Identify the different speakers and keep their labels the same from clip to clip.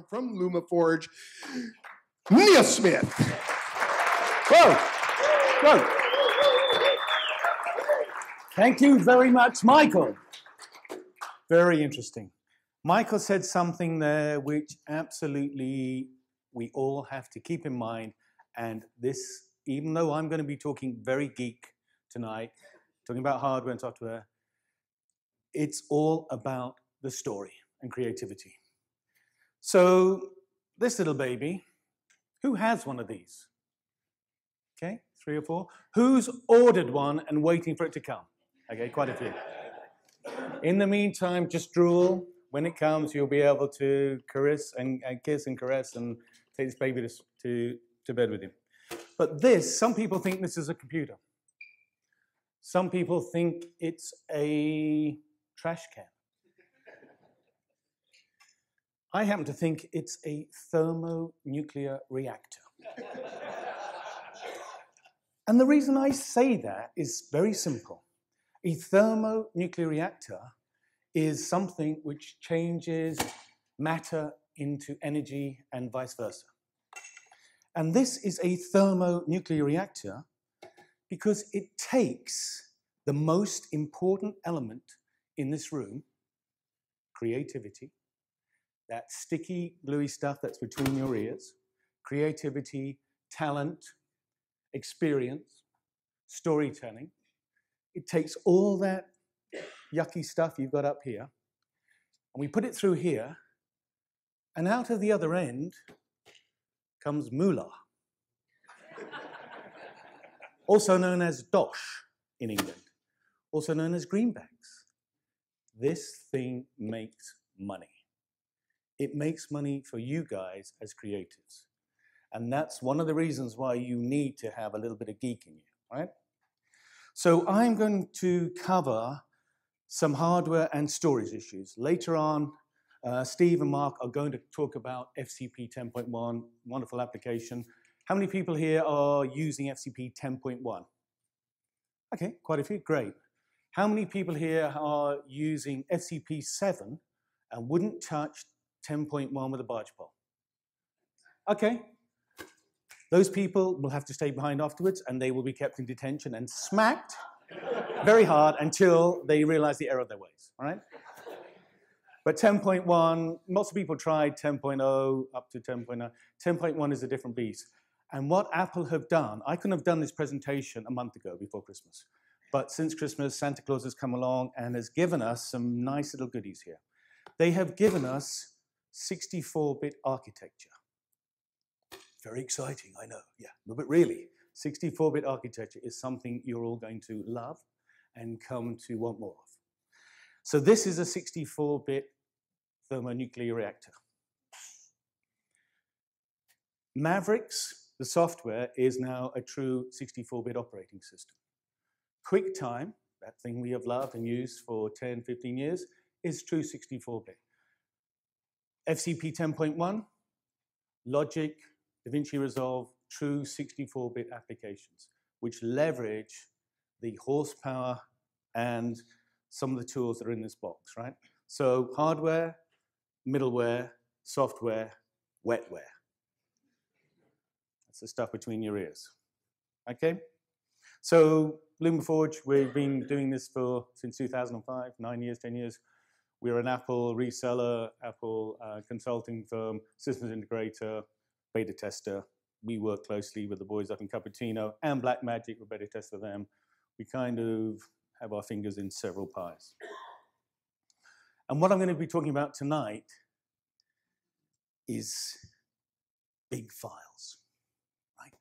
Speaker 1: from LumaForge, Neil Smith.
Speaker 2: Whoa, whoa. Thank you very much, Michael. Very interesting. Michael said something there which absolutely we all have to keep in mind. And this, even though I'm going to be talking very geek tonight, talking about hardware and software, it's all about the story and creativity. So this little baby, who has one of these? Okay, 3 or 4. Who's ordered one and waiting for it to come? Okay, quite a few. In the meantime, just drool. When it comes, you'll be able to caress and kiss and caress and take this baby to bed with you. But this, some people think this is a computer. Some people think it's a trash can. I happen to think it's a thermonuclear reactor. And the reason I say that is very simple. A thermonuclear reactor is something which changes matter into energy and vice versa. And this is a thermonuclear reactor because it takes the most important element in this room, creativity, that sticky, gluey stuff that's between your ears, creativity, talent, experience, storytelling. It takes all that yucky stuff you've got up here, and we put it through here, and out of the other end comes moolah, also known as dosh in England, also known as greenbacks. This thing makes money. It makes money for you guys as creatives. And that's one of the reasons why you need to have a little bit of geek in you, right? So I'm going to cover some hardware and storage issues. Later on, Steve and Mark are going to talk about FCP 10.1, wonderful application. How many people here are using FCP 10.1? Okay, quite a few, great. How many people here are using FCP 7 and wouldn't touch 10.1 with a barge pole? Okay. Those people will have to stay behind afterwards, and they will be kept in detention and smacked very hard until they realize the error of their ways, all right? But 10.1, lots of people tried 10.0 up to 10.9. 10.1 is a different beast. And what Apple have done, I couldn't have done this presentation a month ago before Christmas. But since Christmas, Santa Claus has come along and has given us some nice little goodies here. They have given us 64-bit architecture. Very exciting, I know, yeah. But really, 64-bit architecture is something you're all going to love and come to want more of. So this is a 64-bit thermonuclear reactor. Mavericks, the software, is now a true 64-bit operating system. QuickTime, that thing we have loved and used for 10, 15 years, is true 64-bit. FCP 10.1, Logic, DaVinci Resolve, true 64-bit applications, which leverage the horsepower and some of the tools that are in this box, right? So hardware, middleware, software, wetware. That's the stuff between your ears, okay? So LumaForge, we've been doing this since 2005, 9 years, 10 years. We're an Apple reseller, Apple consulting firm, systems integrator, beta tester. We work closely with the boys up in Cupertino and Blackmagic, we're beta tester them. We kind of have our fingers in several pies. And what I'm going to be talking about tonight is big files, right?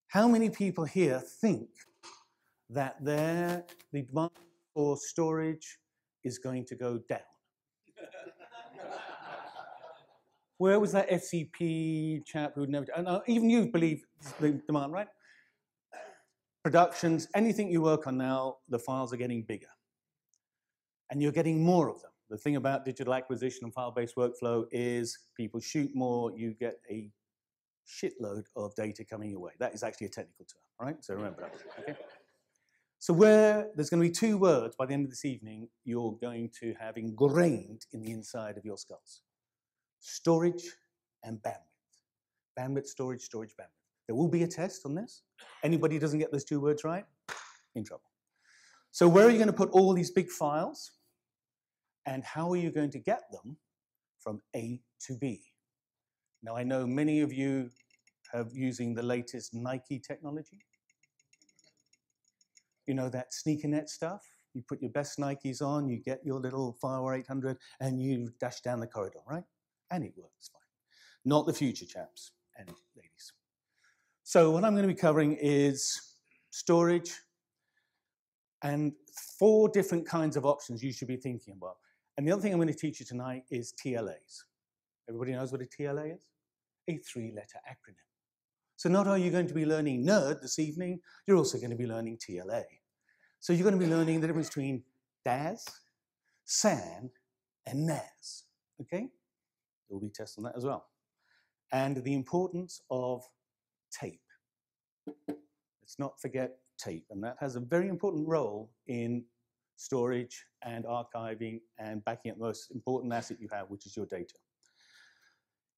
Speaker 2: How many people here think that the demand for storage is going to go down? Where was that FCP chap who'd never, even you believe the demand, right? Productions, anything you work on now, the files are getting bigger. And you're getting more of them. The thing about digital acquisition and file-based workflow is people shoot more, you get a shitload of data coming your way. That is actually a technical term, right? So remember that, okay? So there's going to be 2 words by the end of this evening you're going to have ingrained in the inside of your skulls. storage and bandwidth. Bandwidth, storage, storage, bandwidth. There will be a test on this. Anybody who doesn't get those two words right, in trouble. So where are you going to put all these big files? And how are you going to get them from A to B? Now, I know many of you are using the latest Nike technology. You know that sneakernet stuff? You put your best Nikes on, you get your little Firewire 800, and you dash down the corridor, right? And it works fine. Not the future, chaps and ladies. So what I'm going to be covering is storage and 4 different kinds of options you should be thinking about. And the other thing I'm going to teach you tonight is TLAs. Everybody knows what a TLA is? A 3-letter acronym. So not only are you going to be learning NERD this evening, you're also going to be learning TLA. So you're going to be learning the difference between DAS, SAN, and NAS, okay? There will be tests on that as well. And the importance of tape. Let's not forget tape, and that has a very important role in storage and archiving and backing up the most important asset you have, which is your data.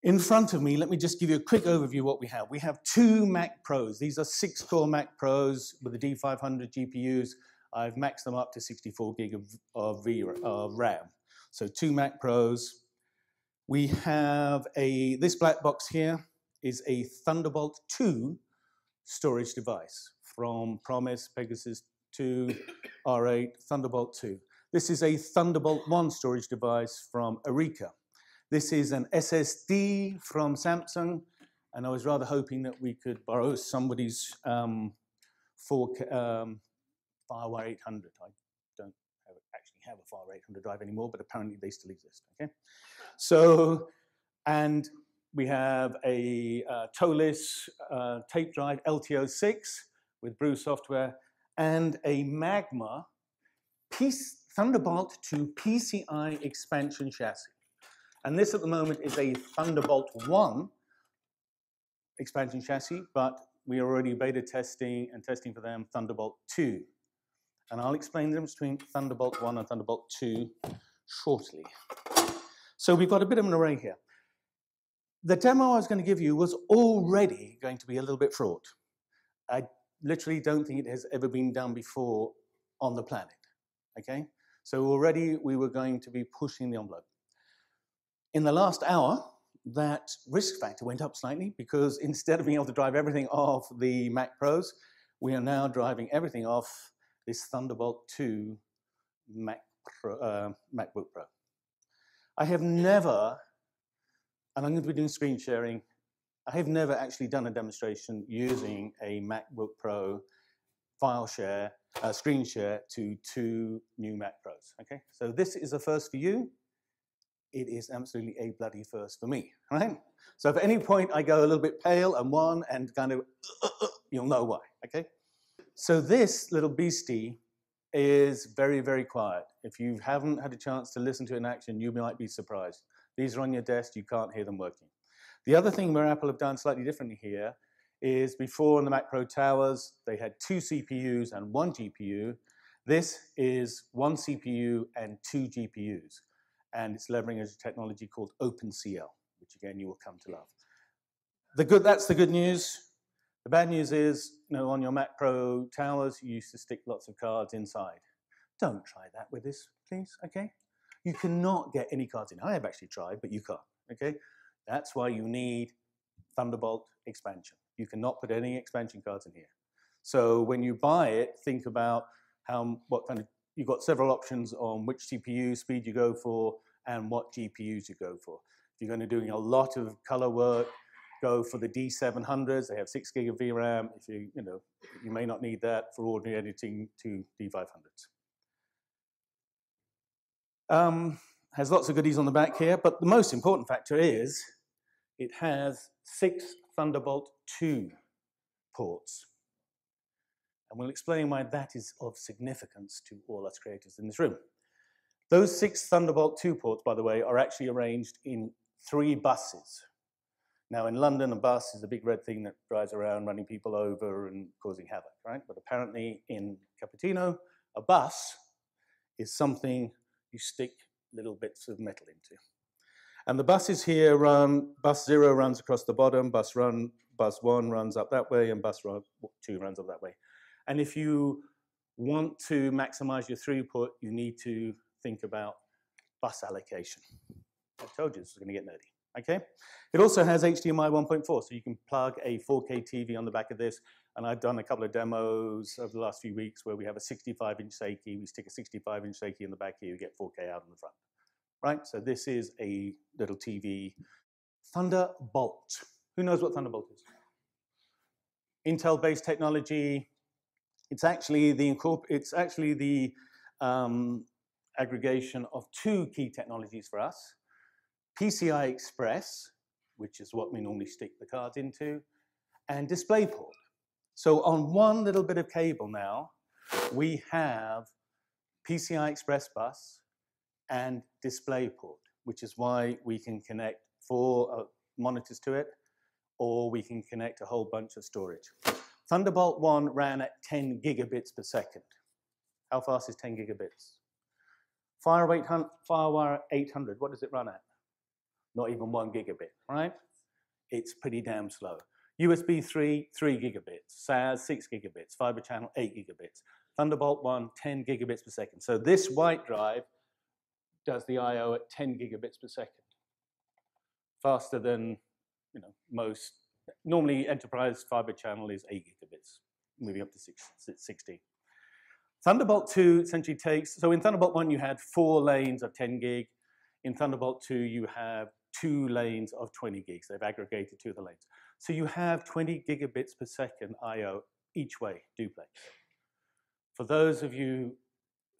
Speaker 2: In front of me, let me just give you a quick overview of what we have. We have 2 Mac Pros. These are 6-core Mac Pros with the D500 GPUs. I've maxed them up to 64 gig of RAM. So 2 Mac Pros. We have this black box here is a Thunderbolt 2 storage device from Promise, Pegasus 2, R8, Thunderbolt 2. This is a Thunderbolt 1 storage device from Areca. This is an SSD from Samsung, and I was rather hoping that we could borrow somebody's Firewire 800. I don't actually have a Firewire 800 drive anymore, but apparently they still exist, okay? So, and we have a Tolis tape drive LTO6 with Brew software, and a Magma Thunderbolt to PCI expansion chassis. And this at the moment is a Thunderbolt 1 expansion chassis, but we are already beta testing and testing for them Thunderbolt 2. And I'll explain the difference between Thunderbolt 1 and Thunderbolt 2 shortly. So we've got a bit of an array here. The demo I was going to give you was already going to be a little bit fraught. I literally don't think it has ever been done before on the planet, okay? So already we were going to be pushing the envelope. In the last hour, that risk factor went up slightly because instead of being able to drive everything off the Mac Pros, we are now driving everything off this Thunderbolt 2 MacBook Pro. I have never, and I'm going to be doing screen sharing, I have never actually done a demonstration using a MacBook Pro file share, screen share to 2 new Mac Pros, okay? So this is a first for you. It is absolutely a bloody first for me, right? So if at any point I go a little bit pale and wan and kind of, you'll know why, okay? So this little beastie is very, very quiet. If you haven't had a chance to listen to it in action, you might be surprised. These are on your desk, you can't hear them working. The other thing where Apple have done slightly differently here is before in the Mac Pro Towers, they had 2 CPUs and 1 GPU. This is 1 CPU and 2 GPUs. And it's leveraging a technology called OpenCL, which again, you will come to love. That's the good news. The bad news is, on your Mac Pro Towers, you used to stick lots of cards inside. Don't try that with this, please, okay? You cannot get any cards in. I have actually tried, but you can't, okay? That's why you need Thunderbolt expansion. You cannot put any expansion cards in here. So when you buy it, think about you've got several options on which CPU speed you go for and what GPUs you go for. If you're going to be doing a lot of color work, go for the D700s. They have 6 gig of VRAM. If you may not need that for ordinary editing to D500s. Has lots of goodies on the back here, but the most important factor is it has 6 Thunderbolt 2 ports. And we'll explain why that is of significance to all us creators in this room. Those 6 Thunderbolt 2 ports, by the way, are actually arranged in 3 buses. Now, in London, a bus is a big red thing that drives around running people over and causing havoc, right? But apparently in Cupertino, a bus is something you stick little bits of metal into. And the buses here run, bus 0 runs across the bottom, bus 1 runs up that way, and bus 2 runs up that way. And if you want to maximize your throughput, you need to think about bus allocation. I told you this was going to get nerdy. Okay? It also has HDMI 1.4, so you can plug a 4K TV on the back of this. And I've done a couple of demos over the last few weeks where we have a 65-inch Seiki. We stick a 65-inch Seiki in the back here, you get 4K out in the front. Right? So this is a little TV. Thunderbolt. Who knows what Thunderbolt is? Intel-based technology. It's actually the aggregation of 2 key technologies for us. PCI Express, which is what we normally stick the cards into, and DisplayPort. So on one little bit of cable now, we have PCI Express bus and DisplayPort, which is why we can connect 4 monitors to it, or we can connect a whole bunch of storage. Thunderbolt 1 ran at 10 gigabits per second. How fast is 10 gigabits? FireWire 800, what does it run at? Not even 1 gigabit, right? It's pretty damn slow. USB 3, 3 gigabits. SAS, 6 gigabits. Fiber channel, 8 gigabits. Thunderbolt 1, 10 gigabits per second. So this white drive does the I/O at 10 gigabits per second. Faster than, most. Normally, enterprise fiber channel is 8 gigabits, moving up to 16. Thunderbolt 2 essentially takes, so in Thunderbolt 1 you had 4 lanes of 10 gig. In Thunderbolt 2 you have 2 lanes of 20 gigs. They've aggregated 2 of the lanes. So you have 20 gigabits per second I/O each way, duplex. For those of you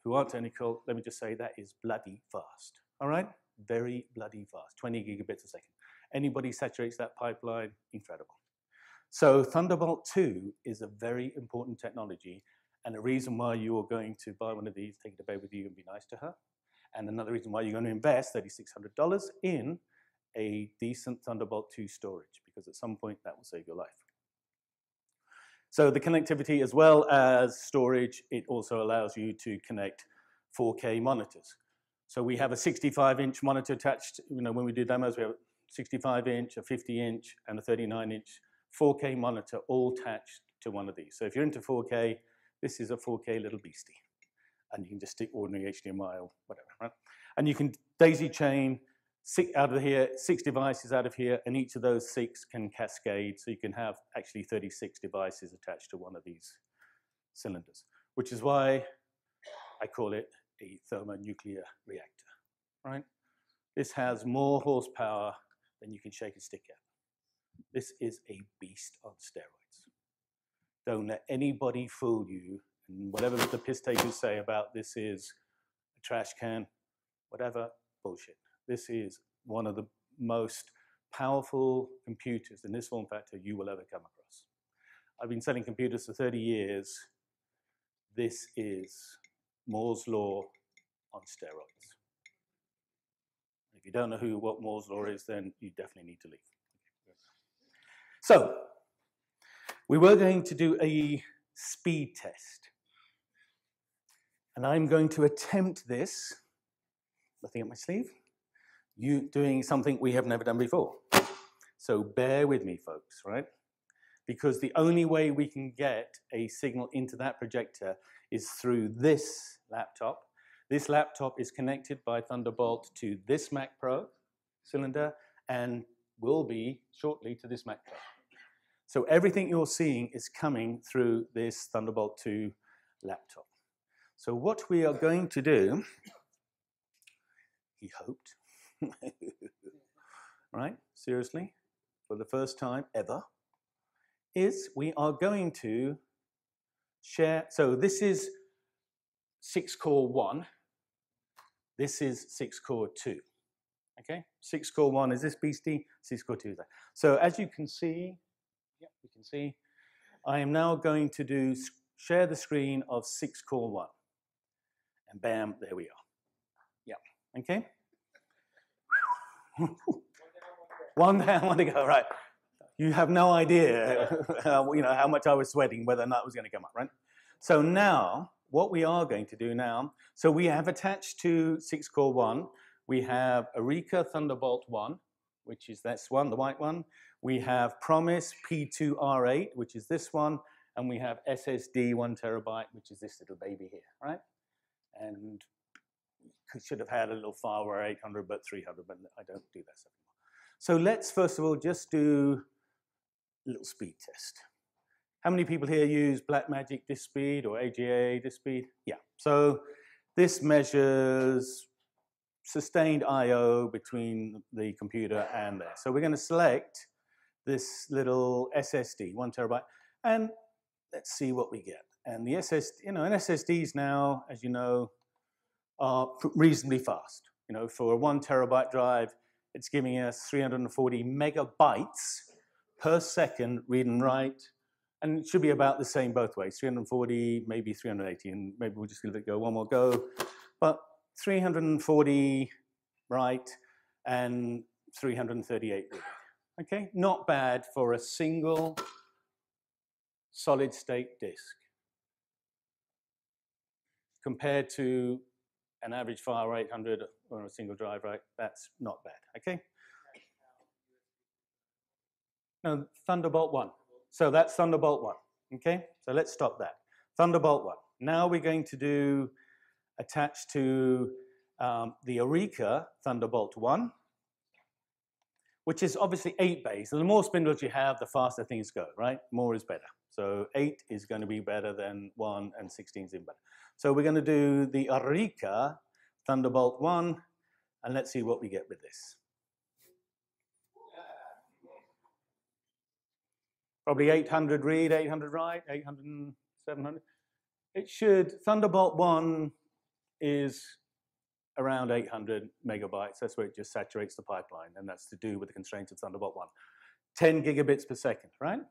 Speaker 2: who aren't technical, let me just say that is bloody fast, all right? Very bloody fast, 20 gigabits a second. Anybody saturates that pipeline, incredible. So Thunderbolt 2 is a very important technology, and a reason why you're going to buy one of these, take it to bed with you and be nice to her. And another reason why you're going to invest $3,600 in a decent Thunderbolt 2 storage, because at some point that will save your life. So the connectivity as well as storage, it also allows you to connect 4K monitors. So we have a 65-inch monitor attached. When we do demos, we have a 65-inch, a 50-inch, and a 39-inch 4K monitor all attached to one of these. So if you're into 4K, this is a 4K little beastie. And you can just stick ordinary HDMI or whatever, right? And you can daisy chain 6 out of here, 6 devices out of here, and each of those 6 can cascade. So you can have actually 36 devices attached to one of these cylinders, which is why I call it a thermonuclear reactor, right? This has more horsepower than you can shake a stick at. This is a beast on steroids. Don't let anybody fool you. And whatever the piss takers say about this is a trash can, whatever, bullshit. This is one of the most powerful computers in this form factor you will ever come across. I've been selling computers for 30 years. This is Moore's Law on steroids. If you don't know what Moore's Law is, then you definitely need to leave. So, we were going to do a speed test. And I'm going to attempt this, nothing up my sleeve, doing something we have never done before. So bear with me, folks, right? Because the only way we can get a signal into that projector is through this laptop. This laptop is connected by Thunderbolt to this Mac Pro cylinder and will be shortly to this Mac Pro. So everything you're seeing is coming through this Thunderbolt 2 laptop. So what we are going to do, he hoped, right, seriously, for the first time ever, is we are going to share, so this is 6-core 1, this is 6-core 2, okay? 6-core 1 is this beastie, 6-core 2 is that. So as you can see, you can see, I am now going to share the screen of 6-core 1. And bam, there we are. Yeah, okay? One down, one to go, right. You have no idea how much I was sweating, whether or not it was going to come up, right? So now, what we are going to do now, so we have attached to 6-core 1, We have Areca Thunderbolt 1, which is this one, the white one. We have Promise P2R8, which is this one. And we have SSD 1 terabyte, which is this little baby here, right? And we should have had a little file where 800, but 300, but I don't do that stuff anymore. So let's first of all just do a little speed test. How many people here use Blackmagic disk speed or AGA disk speed? Yeah, so this measures sustained I/O between the computer and there. So we're going to select this little SSD, 1 terabyte, and let's see what we get. And the SSD, and SSDs now, as you know, are reasonably fast. For a 1 terabyte drive, it's giving us 340 megabytes per second read and write. And it should be about the same both ways, 340, maybe 380, and maybe we'll just let it go one more go. But 340 write and 338 read. Okay, not bad for a single solid state disk. Compared to an average file 800 on a single drive, right? That's not bad, okay? No, Thunderbolt 1. So that's Thunderbolt 1, okay? So let's stop that. Thunderbolt 1. Now we're going to do, attached to the Areca Thunderbolt 1, which is obviously 8 bays. So the more spindles you have, the faster things go, right? More is better. So 8 is going to be better than 1, and 16 is even better. So we're going to do the Areca Thunderbolt 1, and let's see what we get with this. Probably 800 read, 800 write, 800, 700. It should, Thunderbolt 1 is around 800 megabytes. That's where it just saturates the pipeline, and that's to do with the constraints of Thunderbolt 1. 10 gigabits per second, right?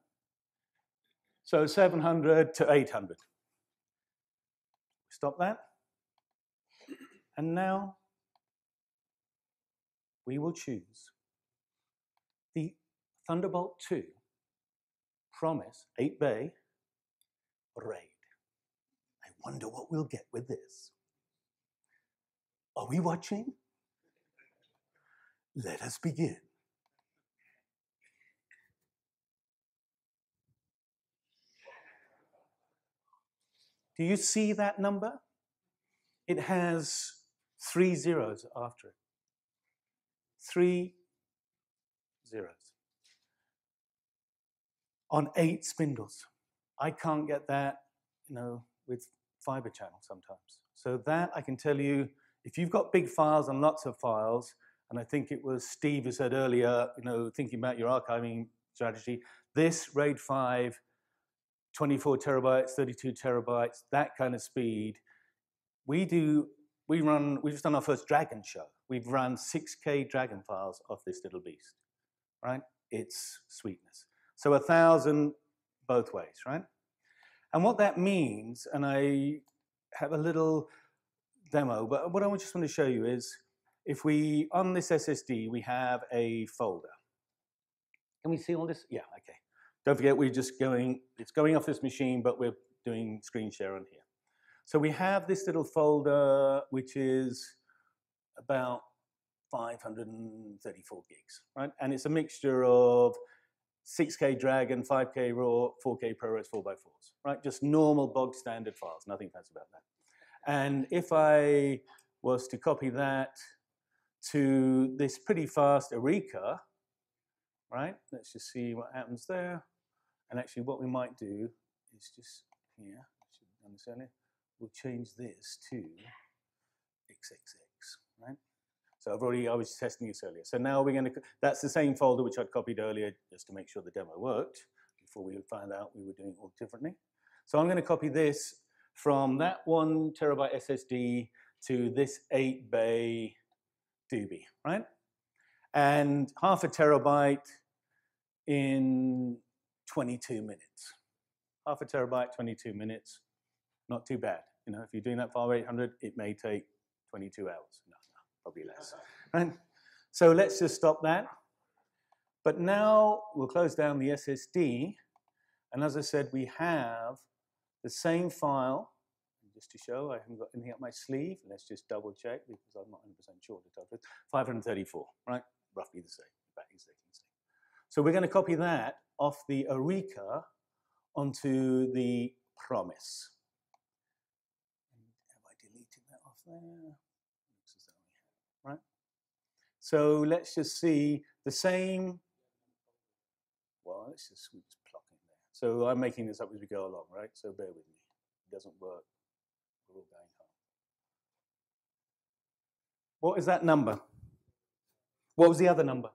Speaker 2: So 700 to 800. Stop that. And now we will choose the Thunderbolt 2 Promise 8-bay RAID. I wonder what we'll get with this. Are we watching? Let us begin. Do you see that number? It has 3 zeros after it. 3 zeros. On 8 spindles. I can't get that, with fiber channel sometimes. So that I can tell you, if you've got big files and lots of files, and I think it was Steve who said earlier, thinking about your archiving strategy, this RAID 5, 24 terabytes, 32 terabytes, that kind of speed, we've just done our first Dragon show. We've run 6K Dragon files off this little beast, right? It's sweetness. So 1,000 both ways, right? And what that means, and I have a little demo, but what I just want to show you is, if we, on this SSD, we have a folder. Can we see all this? Yeah, okay. Don't forget, it's going off this machine, but we're doing screen share on here. So we have this little folder, which is about 534 gigs, right? And it's a mixture of 6K Dragon, 5K RAW, 4K ProRes 4x4s, right? Just normal bog standard files, nothing fancy about that. And if I was to copy that to this pretty fast Areca, right? Let's just see what happens there. And actually what we might do is just here, I should have done this earlier. We'll change this to XXX, right? So I was testing this earlier. So now we're going to, that's the same folder which I'd copied earlier just to make sure the demo worked before we found out we were doing it all differently. So I'm going to copy this from that 1 terabyte SSD to this 8-bay doobie, right? And half a terabyte in 22 minutes. Half a terabyte, 22 minutes. Not too bad. If you're doing that file 800, it may take 22 hours. No, probably less. Right? So let's just stop that. But now we'll close down the SSD. And as I said, we have the same file. just to show I haven't got anything up my sleeve. Let's just double check because I'm not 100% sure to tell you. 534, right? Roughly the same, about exactly the same. So we're going to copy that off the Areca onto the Promise. Have I deleted that off there? Looks as though we have, right? So let's just see the same. Well, we just plug in there. So I'm making this up as we go along, right? So bear with me. It doesn't work. We're all going home. What is that number? What was the other number?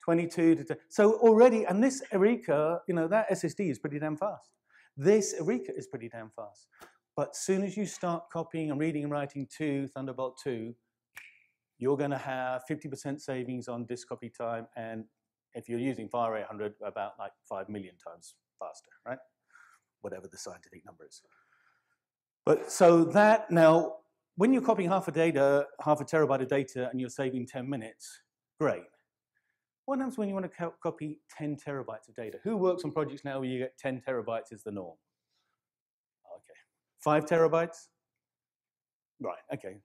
Speaker 2: 22 to 10. So already, and this Areca, you know, that SSD is pretty damn fast. This Areca is pretty damn fast. But as soon as you start copying and reading and writing to Thunderbolt 2, you're going to have 50% savings on disk copy time, and if you're using Fire 800, about like 5 million times faster, right? Whatever the scientific number is. But so that now, when you're copying half a terabyte of data, and you're saving 10 minutes, great. What happens when you want to copy 10 terabytes of data? Who works on projects now where you get 10 terabytes is the norm? Okay. 5 terabytes? Right, okay.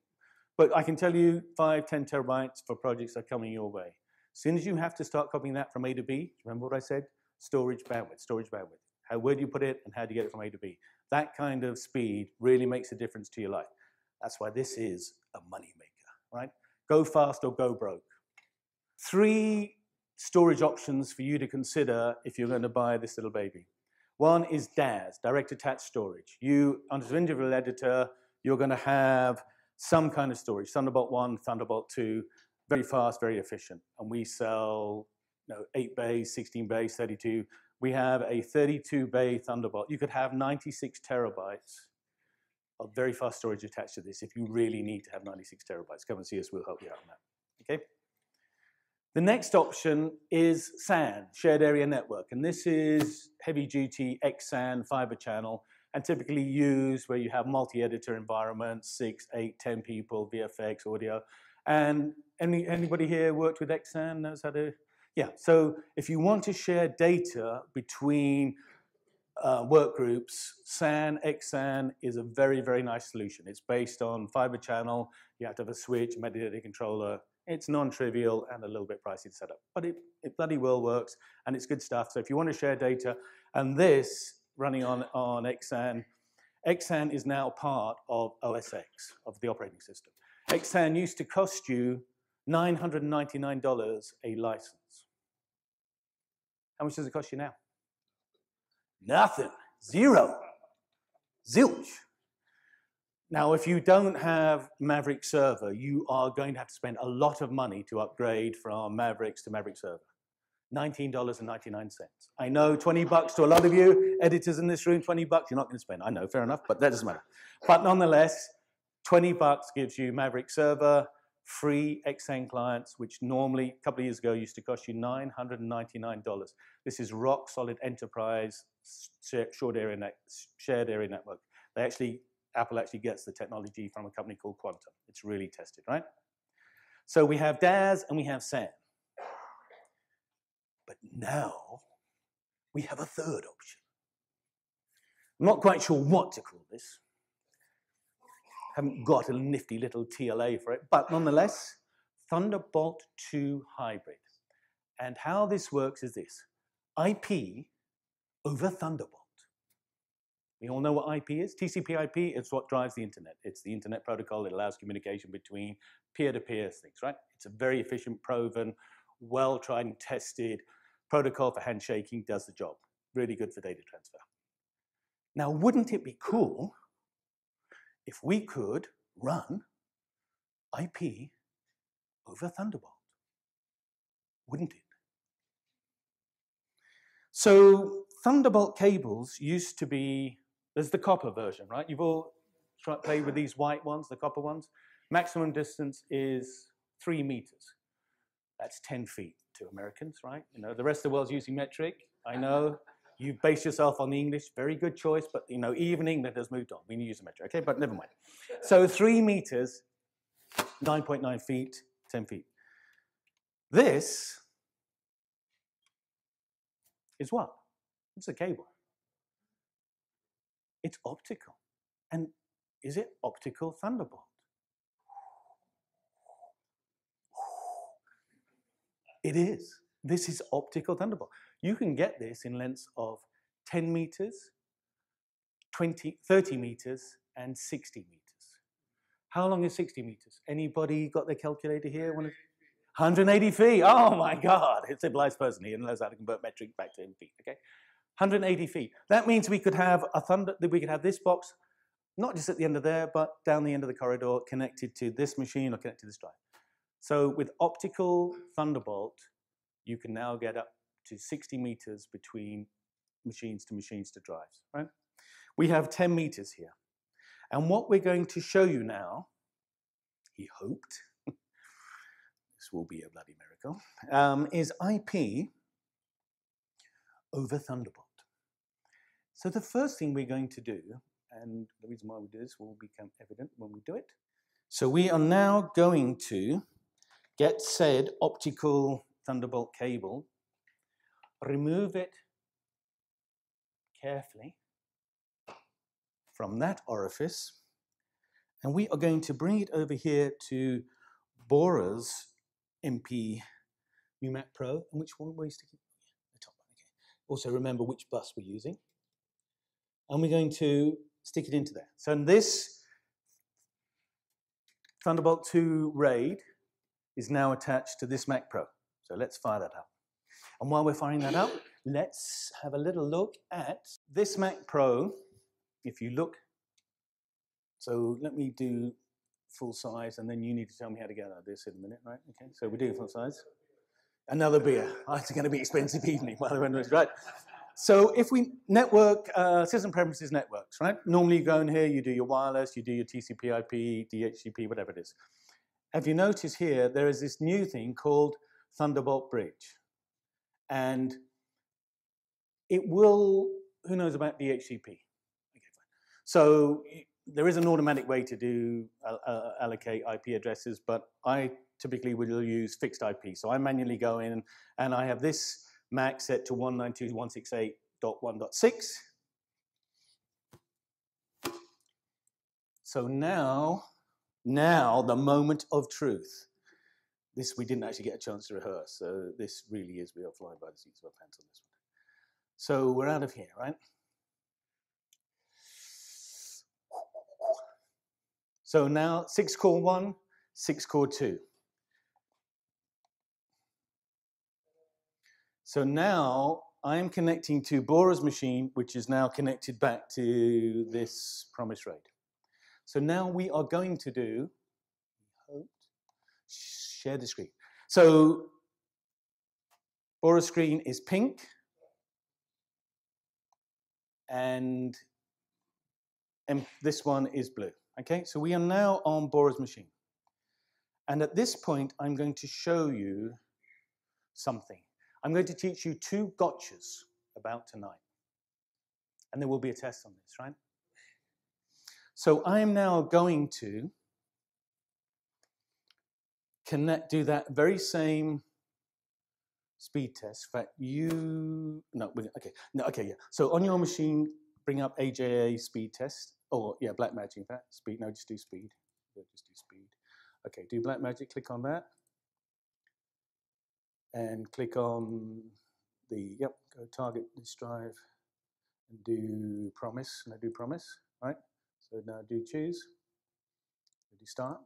Speaker 2: But I can tell you 5, 10 terabytes for projects are coming your way. As soon as you have to start copying that from A to B, remember what I said? Storage bandwidth, storage bandwidth. Where do you put it and how do you get it from A to B? That kind of speed really makes a difference to your life. That's why this is a money maker, right? Go fast or go broke. 3 storage options for you to consider if you're going to buy this little baby. One is DAS, direct attached storage. You, under the individual editor, you're going to have some kind of storage. Thunderbolt 1, Thunderbolt 2, very fast, very efficient. And we sell 8 bays, 16 bays, 32. We have a 32-bay Thunderbolt. You could have 96 terabytes of very fast storage attached to this if you really need to have 96 terabytes. Come and see us, we'll help you out on that, okay? The next option is SAN, Shared Area Network. And this is heavy-duty Xsan fiber channel, and typically used where you have multi-editor environments, 6, 8, 10 people, VFX, audio. And anybody here worked with Xsan, knows how to? Yeah, so if you want to share data between work groups, SAN, Xsan is a very, very nice solution. It's based on fiber channel. You have to have a switch, metadata controller. It's non-trivial and a little bit pricey to set up, but it bloody well works, and it's good stuff. So if you want to share data, and this running on Xsan, Xsan is now part of OS X, of the operating system. Xsan used to cost you $999 a license. How much does it cost you now? Nothing. Zero. Zilch. Now, if you don't have Mavericks server, you are going to have to spend a lot of money to upgrade from Mavericks to Mavericks server. $19.99. I know, 20 bucks to a lot of you editors in this room, 20 bucks you're not going to spend. I know, fair enough, but that doesn't matter. But nonetheless, 20 bucks gives you Mavericks server, free Xsan clients, which normally, a couple of years ago, used to cost you $999. This is rock solid enterprise shared area network. Apple actually gets the technology from a company called Quantum. It's really tested, right? So we have DAS and we have SAN. But now we have a third option. I'm not quite sure what to call this. Haven't got a nifty little TLA for it, but nonetheless, Thunderbolt 2 hybrid. And how this works is this: IP over Thunderbolt. We all know what IP is. TCP/IP is what drives the internet. It's the internet protocol. It allows communication between peer-to-peer things, right? It's a very efficient, proven, well-tried and tested protocol for handshaking, does the job. Really good for data transfer. Now, wouldn't it be cool if we could run IP over Thunderbolt? Wouldn't it? So Thunderbolt cables used to be, there's the copper version, right? You've all played with these white ones, the copper ones. Maximum distance is 3 meters. That's 10 feet to Americans, right? You know, the rest of the world's using metric. I know. You base yourself on the English, very good choice, but you know, even England has moved on. We use a metric, okay, but never mind. So 3 meters, 9.9 feet, 10 feet. This is what? It's a cable. It's optical. And is it optical Thunderbolt? It is. This is optical Thunderbolt. You can get this in lengths of 10 meters, 20, 30 meters, and 60 meters. How long is 60 meters? Anybody got their calculator here? 180 feet. Oh my God. It's a civilized person here and knows how to convert metric back to feet. Okay, 180 feet. That means we could have this box, not just at the end of there, but down the end of the corridor, connected to this machine or connected to this drive. So with optical Thunderbolt, you can now get up to 60 meters between machines to drives, right? We have 10 meters here. And what we're going to show you now, he hoped, this will be a bloody miracle, is IP over Thunderbolt. So the first thing we're going to do, and the reason why we do this will become evident when we do it. So we are now going to get said optical Thunderbolt cable, remove it carefully from that orifice, and we are going to bring it over here to Bora's MP UMAC Pro. And which one were you sticking? The top one, okay. Also remember which bus we're using. And we're going to stick it into there. So this Thunderbolt 2 RAID is now attached to this Mac Pro. So let's fire that up. And while we're firing that up, let's have a little look at this Mac Pro. If you look, so let me do full size, and then you need to tell me how to get out of this in a minute, right? Okay, so we're doing full size. Another beer. Oh, it's going to be expensive evening, by the way, right? So if we network, system preferences networks, right? Normally you go in here, you do your wireless, you do your TCP IP, DHCP, whatever it is. Have you noticed here, there is this new thing called Thunderbolt Bridge. And it will, who knows about DHCP? Okay, fine. So there is an automatic way to do allocate IP addresses, but I typically will use fixed IP. So I manually go in and I have this MAC set to 192.168.1.6. So now the moment of truth. This we didn't actually get a chance to rehearse, so this really is, we are flying by the seats of our pants on this one. So we're out of here, right? So now 6 core 1, 6 core 2. So now I'm connecting to Bora's machine, which is now connected back to this Promise RAID. So now we are going to do, share the screen. So Bora's screen is pink, and this one is blue. Okay, so we are now on Bora's machine. And at this point, I'm going to show you something. I'm going to teach you 2 gotchas about tonight. And there will be a test on this, right? So I am now going to do that very same speed test. In fact, yeah. So on your machine, bring up AJA speed test. Or, yeah, Blackmagic, in fact. Speed, no, just do speed. Just do speed. Okay, do Blackmagic, click on that. And click on the, go target this drive and do promise. Now do promise, right? So now do choose. Do start.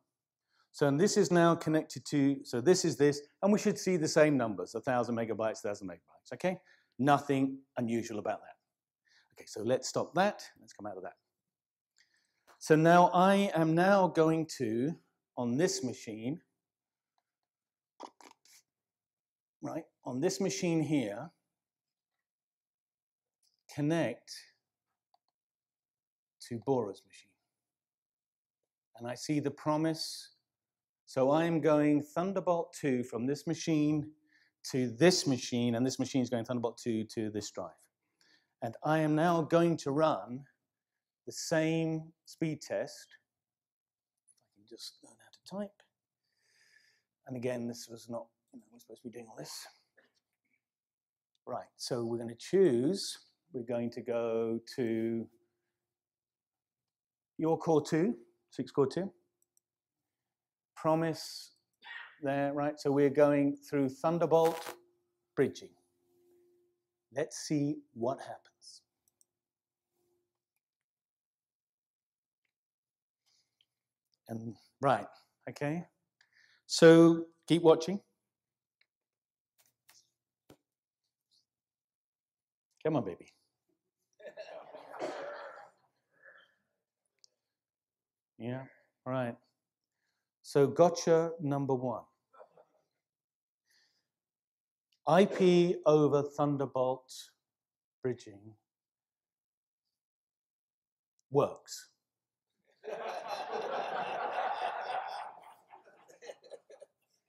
Speaker 2: So and this is now connected to, so this is this, and we should see the same numbers, 1,000 megabytes, 1,000 megabytes, okay? Nothing unusual about that. Okay, so let's stop that. Let's come out of that. So now I am now going to, on this machine, right, on this machine here, connect to Bora's machine. And I see the promise. So I am going Thunderbolt 2 from this machine to this machine, and this machine is going Thunderbolt 2 to this drive. And I am now going to run the same speed test. If I can just learn how to type. And again, this was not, we're supposed to be doing all this. Right, so we're going to choose, we're going to go to your core 2, 6 core 2. Promise there, right? So we're going through Thunderbolt bridging. Let's see what happens. And right, okay. So keep watching. Come on, baby. Yeah, right. So gotcha number 1. IP over Thunderbolt bridging works.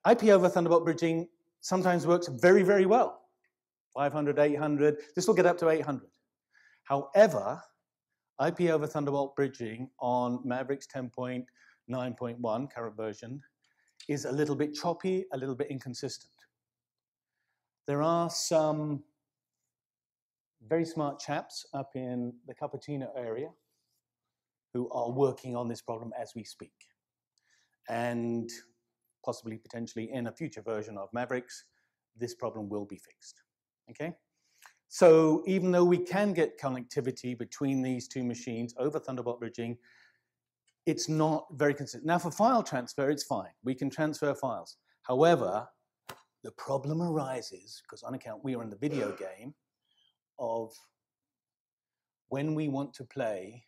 Speaker 2: IP over Thunderbolt bridging sometimes works very, very well. 500, 800, this will get up to 800. However, IP over Thunderbolt bridging on Mavericks 10.9.1, current version, is a little bit choppy, a little bit inconsistent. There are some very smart chaps up in the Cupertino area who are working on this problem as we speak. And possibly, potentially, in a future version of Mavericks, this problem will be fixed, okay? So even though we can get connectivity between these two machines over Thunderbolt bridging, it's not very consistent. Now for file transfer, it's fine. We can transfer files. However, the problem arises, because on account we are in the video game, of when we want to play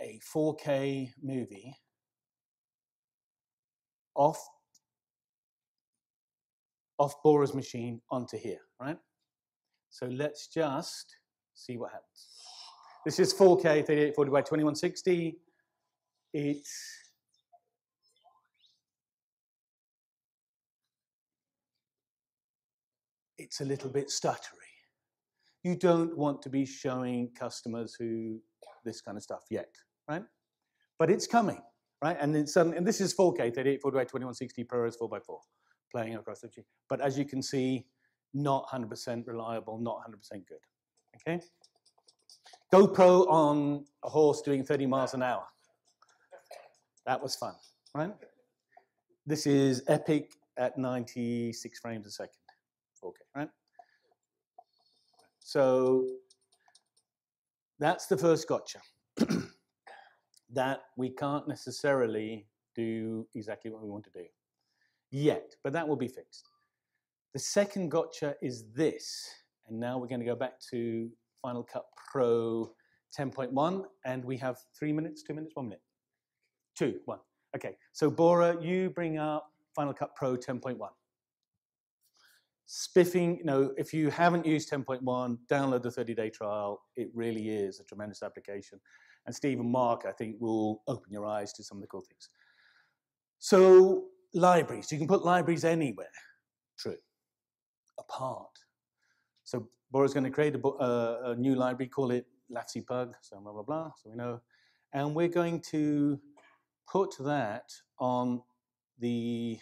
Speaker 2: a 4K movie off Bora's machine onto here, right? So let's just see what happens. This is 4K 3840 by 2160. It's a little bit stuttery. You don't want to be showing customers who this kind of stuff yet, right? But it's coming, right? And it's and this is 4K 3840 by 2160 ProRes 4x4 playing across the machine. But as you can see, not 100% reliable, not 100% good. Okay. GoPro on a horse doing 30 miles an hour. That was fun, right? This is epic at 96 frames a second. 4K, right? So that's the first gotcha. That we can't necessarily do exactly what we want to do yet, but that will be fixed. The second gotcha is this, and now we're going to go back to Final Cut Pro 10.1, and we have 3 minutes, 2 minutes, 1 minute, 2, 1. Okay, so Bora, you bring up Final Cut Pro 10.1. Spiffing, if you haven't used 10.1, download the 30-day trial. It really is a tremendous application. And Steve and Mark, I think, will open your eyes to some of the cool things. So libraries, you can put libraries anywhere. True. Apart. So Bora's going to create a new library, call it LACPUG, so blah, blah, blah, so we know. And we're going to put that on the,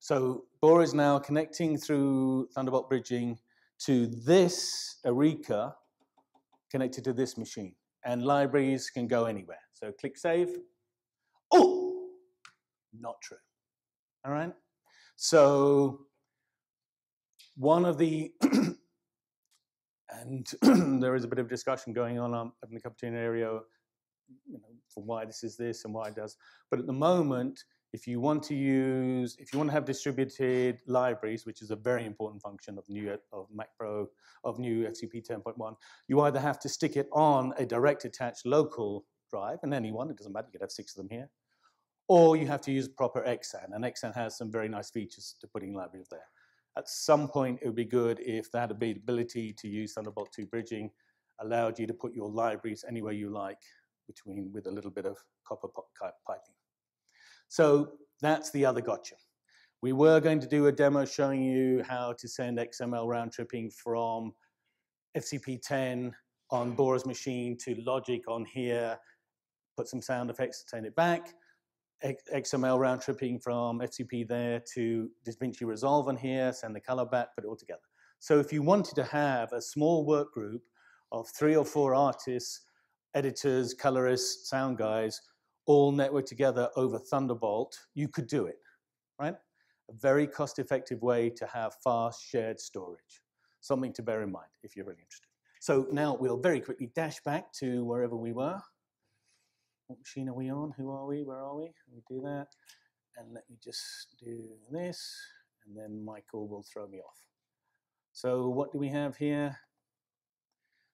Speaker 2: so Bora is now connecting through Thunderbolt bridging to this Areca connected to this machine. And libraries can go anywhere. So click save. Oh, not true. All right. So one of the, and there is a bit of discussion going on in the Cupertino area, for why this is this and why it does. But at the moment, if you want to have distributed libraries, which is a very important function of Mac Pro, of new FCP 10.1, you either have to stick it on a direct attached local drive, and any one, it doesn't matter, you could have 6 of them here, or you have to use proper Xsan, and Xsan has some very nice features to putting libraries there. At some point, it would be good if that ability to use Thunderbolt 2 bridging allowed you to put your libraries anywhere you like, with a little bit of copper piping. So that's the other gotcha. We were going to do a demo showing you how to send XML round tripping from FCP 10 on Bora's machine to Logic on here, put some sound effects to send it back, XML round tripping from FCP there to DaVinci Resolve on here, send the color back, put it all together. So if you wanted to have a small work group of 3 or 4 artists, editors, colorists, sound guys, all networked together over Thunderbolt, you could do it, right? A very cost-effective way to have fast shared storage. Something to bear in mind if you're really interested. So now we'll very quickly dash back to wherever we were. What machine are we on? Who are we? Where are we? We do that. And let me just do this, and then Michael will throw me off. So what do we have here?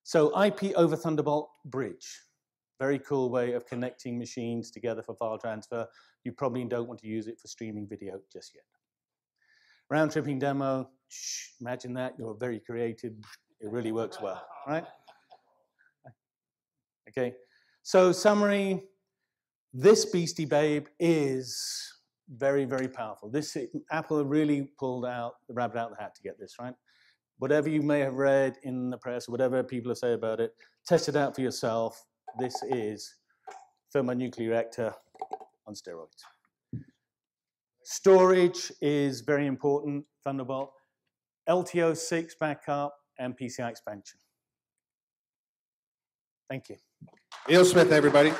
Speaker 2: So IP over Thunderbolt bridge. Very cool way of connecting machines together for file transfer. You probably don't want to use it for streaming video just yet. Round-tripping demo, imagine that, you're very creative. It really works well, right? Okay, so summary, this beastie babe is very, very powerful. Apple really pulled out the rabbit out of the hat to get this, right? Whatever you may have read in the press, whatever people have said about it, test it out for yourself. This is thermonuclear reactor on steroids. Storage is very important, Thunderbolt. LTO6 backup and PCI expansion. Thank you.
Speaker 1: Neil Smith, everybody.